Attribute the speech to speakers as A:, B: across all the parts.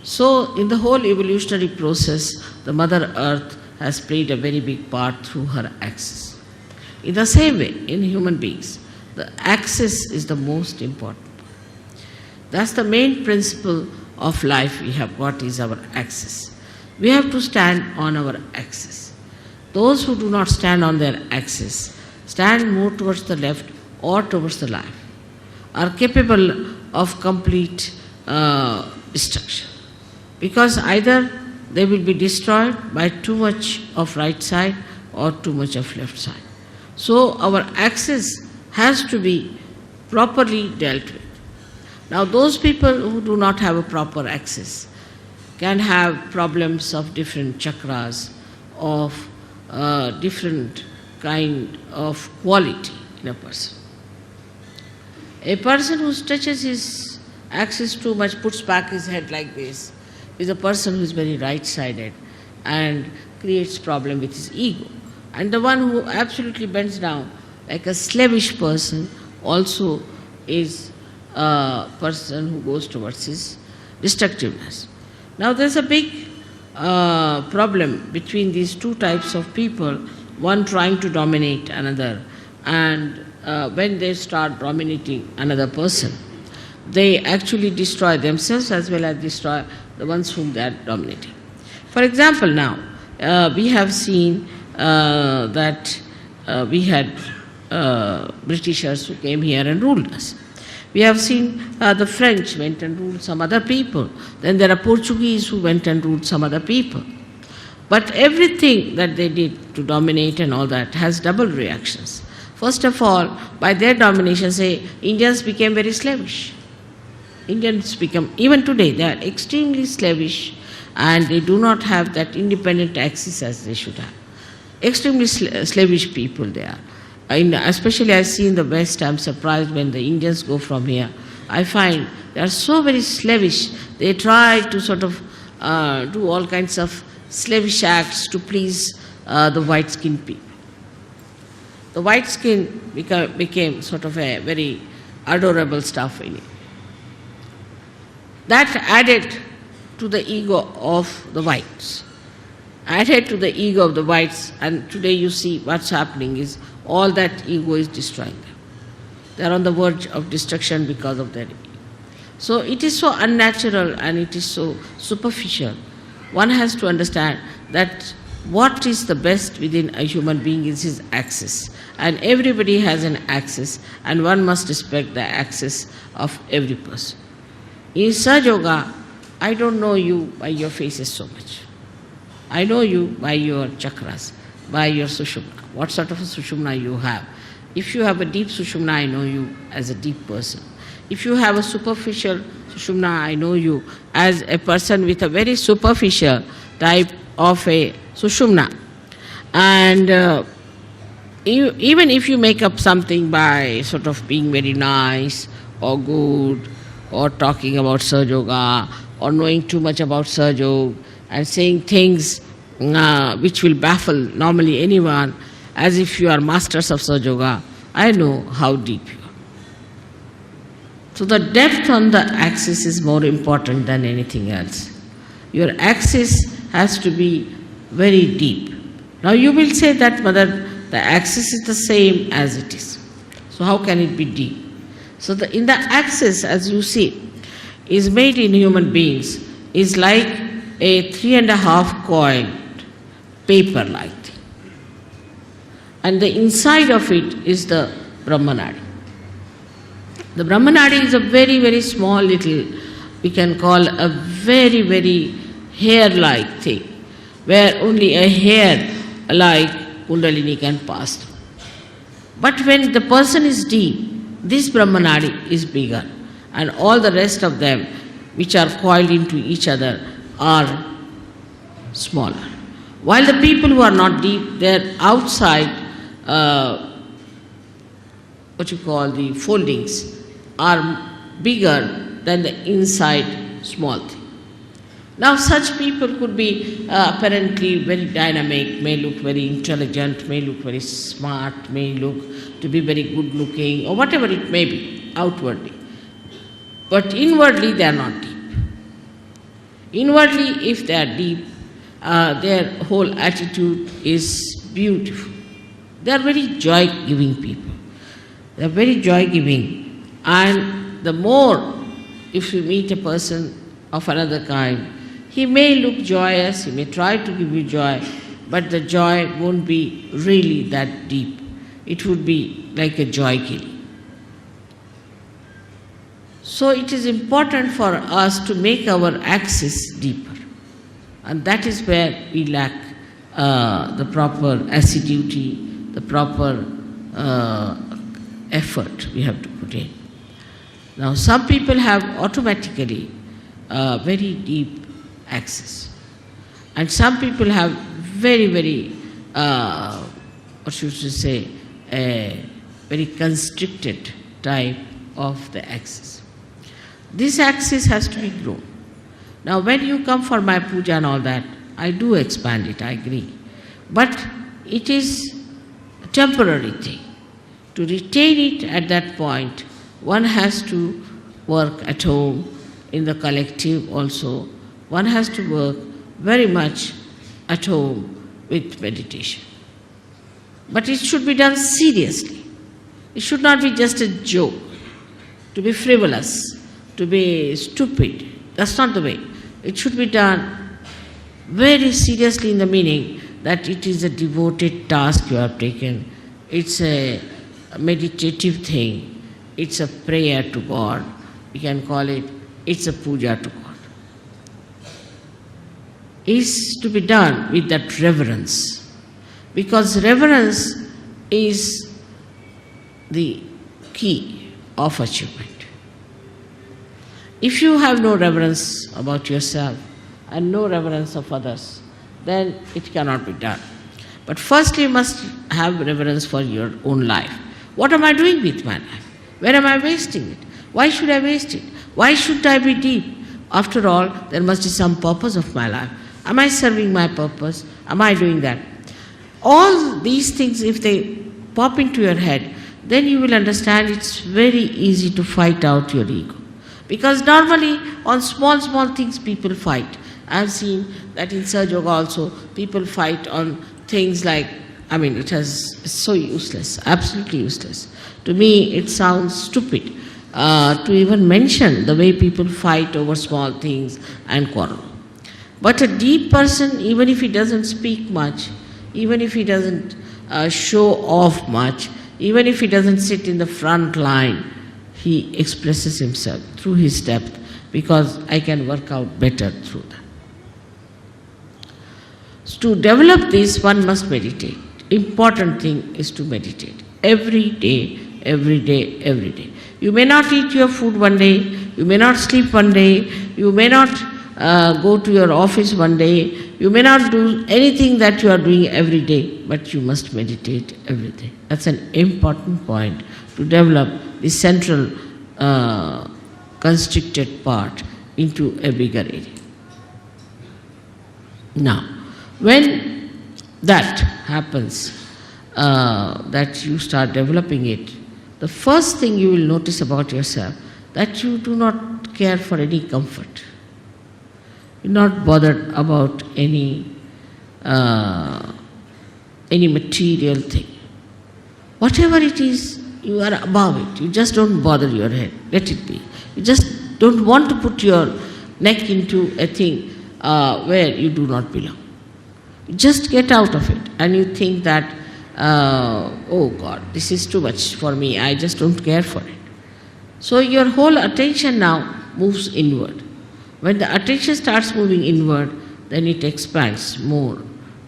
A: So in the whole evolutionary process, the Mother Earth has played a very big part through her axis. In the same way, in human beings, the axis is the most important. That's the main principle of life we have got, is our axis. We have to stand on our axis. Those who do not stand on their axis, stand more towards the left or towards the left, are capable of complete destruction. Because either they will be destroyed by too much of right side or too much of left side. So our axis has to be properly dealt with. Now those people who do not have a proper axis can have problems of different chakras, of different kind of quality in a person. A person who stretches his axis too much, puts back his head like this, is a person who is very right-sided and creates problem with his ego. And the one who absolutely bends down like a slavish person also is a person who goes towards his destructiveness. Now there's a big problem between these two types of people, one trying to dominate another, and when they start dominating another person, they actually destroy themselves as well as destroy the ones whom they are dominating. For example, now we have seen that we had Britishers who came here and ruled us. We have seen the French went and ruled some other people. Then there are Portuguese who went and ruled some other people. But everything that they did to dominate and all that has double reactions. First of all, by their domination, say, Indians became very slavish. Indians become, even today, they are extremely slavish and they do not have that independent axis as they should have. Extremely slavish people they are. Especially I see in the West, I'm surprised when the Indians go from here. I find they are so very slavish. They try to sort of do all kinds of slavish acts to please the white-skinned people. The white skin became sort of a very adorable stuff in it. That added to the ego of the whites. Added to the ego of the whites, and today you see what's happening is all that ego is destroying them. They are on the verge of destruction because of their ego. So it is so unnatural and it is so superficial. One has to understand that what is the best within a human being is his axis. And everybody has an axis, and one must respect the axis of every person. In Sahaja Yoga, I don't know you by your faces so much. I know you by your chakras, by your sushumna, what sort of a sushumna you have. If you have a deep sushumna, I know you as a deep person. If you have a superficial sushumna, I know you as a person with a very superficial type of a sushumna. And even if you make up something by sort of being very nice or good, or talking about Sahaja Yoga, or knowing too much about Sahaja Yoga, and saying things which will baffle normally anyone, as if you are masters of Sahaja Yoga, I know how deep you are. So the depth on the axis is more important than anything else. Your axis has to be very deep. Now you will say that, Mother, the axis is the same as it is. So how can it be deep? So in the axis, as you see, is made in human beings, is like a 3.5 coiled paper-like thing. And the inside of it is the Brahmanadi. The Brahmanadi is a very, very small little, we can call a very, very hair-like thing, where only a hair like Kundalini can pass through. But when the person is deep, this Brahmanadi is bigger, and all the rest of them, which are coiled into each other, are smaller. While the people who are not deep, their outside, what you call the foldings, are bigger than the inside small thing. Now such people could be apparently very dynamic, may look very intelligent, may look very smart, may look to be very good looking, or whatever it may be outwardly. But inwardly they are not deep. Inwardly, if they are deep, their whole attitude is beautiful. They are very joy-giving people. They are very joy-giving. And the more, if you meet a person of another kind, he may look joyous, he may try to give you joy, but the joy won't be really that deep. It would be like a joy killing. So it is important for us to make our axis deeper. And that is where we lack the proper assiduity, the proper effort we have to put in. Now some people have automatically very deep axis. And some people have very, very, what should you say, a very constricted type of the axis. This axis has to be grown. Now when you come for my puja and all that, I do expand it, I agree. But it is a temporary thing. To retain it at that point, one has to work at home, in the collective also. One has to work very much at home with meditation. But it should be done seriously. It should not be just a joke, to be frivolous, to be stupid. That's not the way. It should be done very seriously in the meaning that it is a devoted task you have taken. It's a meditative thing. It's a prayer to God. We can call it, it's a puja to God. It's to be done with that reverence. Because reverence is the key of achievement. If you have no reverence about yourself and no reverence of others, then it cannot be done. But first you must have reverence for your own life. What am I doing with my life? Where am I wasting it? Why should I waste it? Why should I be deep? After all, there must be some purpose of my life. Am I serving my purpose? Am I doing that? All these things, if they pop into your head, then you will understand it's very easy to fight out your ego. Because normally on small things people fight. I have seen that in Sahaja Yoga also, people fight on things like, it's so useless, absolutely useless. To me, it sounds stupid to even mention the way people fight over small things and quarrel. But a deep person, even if he doesn't speak much, even if he doesn't show off much, even if he doesn't sit in the front line, he expresses himself through his depth, because I can work out better through that. So to develop this, one must meditate. Important thing is to meditate. Every day, every day, every day. You may not eat your food one day, you may not sleep one day, you may not go to your office one day, you may not do anything that you are doing every day, but you must meditate every day. That's an important point to develop the central constricted part into a bigger area. Now, when that happens, that you start developing it, the first thing you will notice about yourself, that you do not care for any comfort. You're not bothered about any material thing. Whatever it is, you are above it. You just don't bother your head. Let it be. You just don't want to put your neck into a thing where you do not belong. You just get out of it and you think that, oh God, this is too much for me. I just don't care for it. So your whole attention now moves inward. When the attention starts moving inward, then it expands more.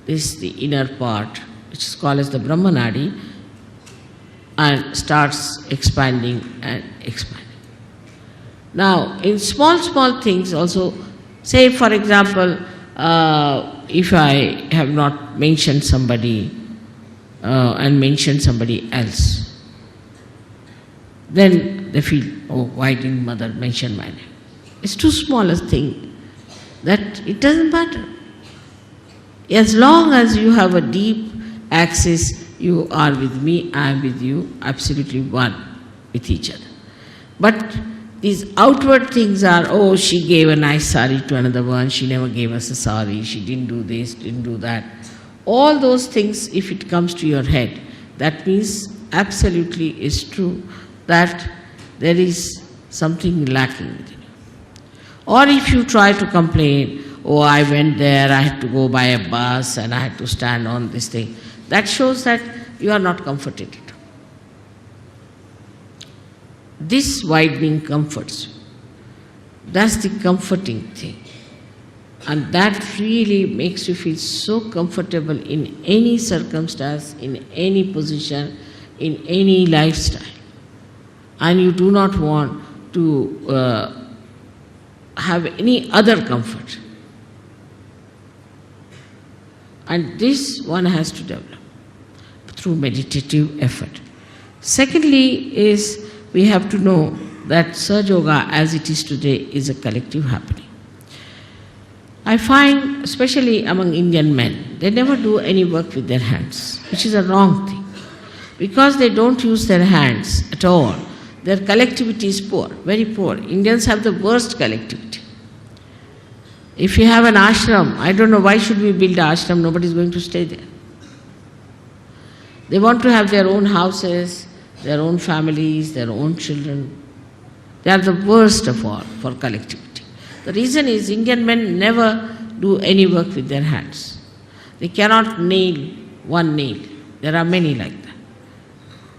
A: This is the inner part, which is called as the Brahmanadi, and starts expanding and expanding. Now, in small things also, say for example, if I have not mentioned somebody and mentioned somebody else, then they feel, oh, why didn't mother mention my name? It's too small a thing that it doesn't matter. As long as you have a deep axis, you are with me, I am with you, absolutely one with each other. But these outward things are, oh, she gave a nice sari to another one, she never gave us a sari, she didn't do this, didn't do that. All those things, if it comes to your head, that means absolutely is true that there is something lacking within you. Or if you try to complain, oh, I went there, I had to go by a bus and I had to stand on this thing, that shows that you are not comforted. This widening comforts you. That's the comforting thing. And that really makes you feel so comfortable in any circumstance, in any position, in any lifestyle. And you do not want to have any other comfort. And this one has to develop through meditative effort. Secondly is, we have to know that Sahaja Yoga as it is today is a collective happening. I find, especially among Indian men, they never do any work with their hands, which is a wrong thing. Because they don't use their hands at all, their collectivity is poor, very poor. Indians have the worst collectivity. If you have an ashram, I don't know why should we build an ashram, nobody is going to stay there. They want to have their own houses, their own families, their own children. They are the worst of all for collectivity. The reason is Indian men never do any work with their hands. They cannot nail one nail. There are many like that.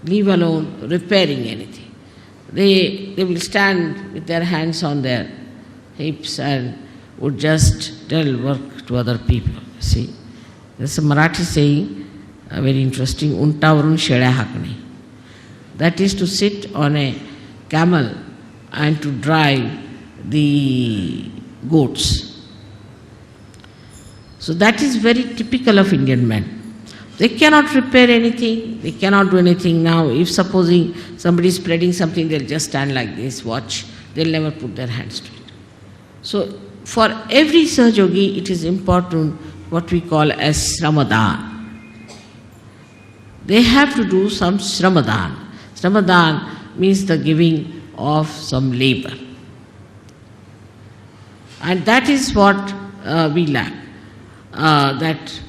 A: Leave alone repairing anything. They will stand with their hands on their hips and would just tell work to other people. See, there's a Marathi saying, very interesting, untavarun sheळ्या हाकणे. That is to sit on a camel and to drive the goats. So that is very typical of Indian men. They cannot repair anything, they cannot do anything now. If supposing somebody is spreading something, they'll just stand like this, watch. They'll never put their hands to it. So for every Sahaja Yogi, it is important what we call as Sramadan. They have to do some Sramadan. Sramadan means the giving of some labor. And that is what we lack. That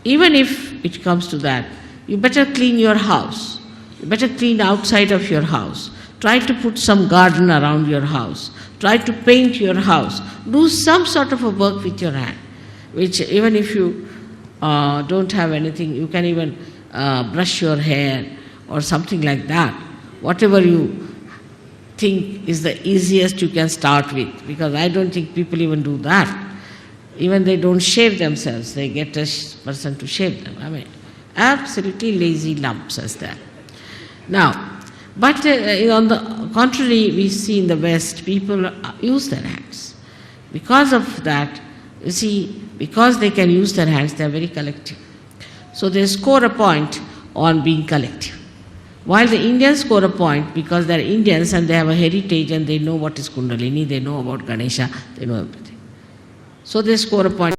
A: even if it comes to that, you better clean your house. You better clean outside of your house. Try to put some garden around your house. Try to paint your house. Do some sort of a work with your hand, which even if you don't have anything, you can even brush your hair or something like that. Whatever you think is the easiest you can start with, because I don't think people even do that. Even they don't shave themselves, they get a person to shave them. I mean, absolutely lazy lumps as that. Now, but on the contrary, we see in the West, people use their hands. Because of that, you see, because they can use their hands, they are very collective. So they score a point on being collective. While the Indians score a point because they are Indians and they have a heritage and they know what is Kundalini, they know about Ganesha, they know everything. So they score a point.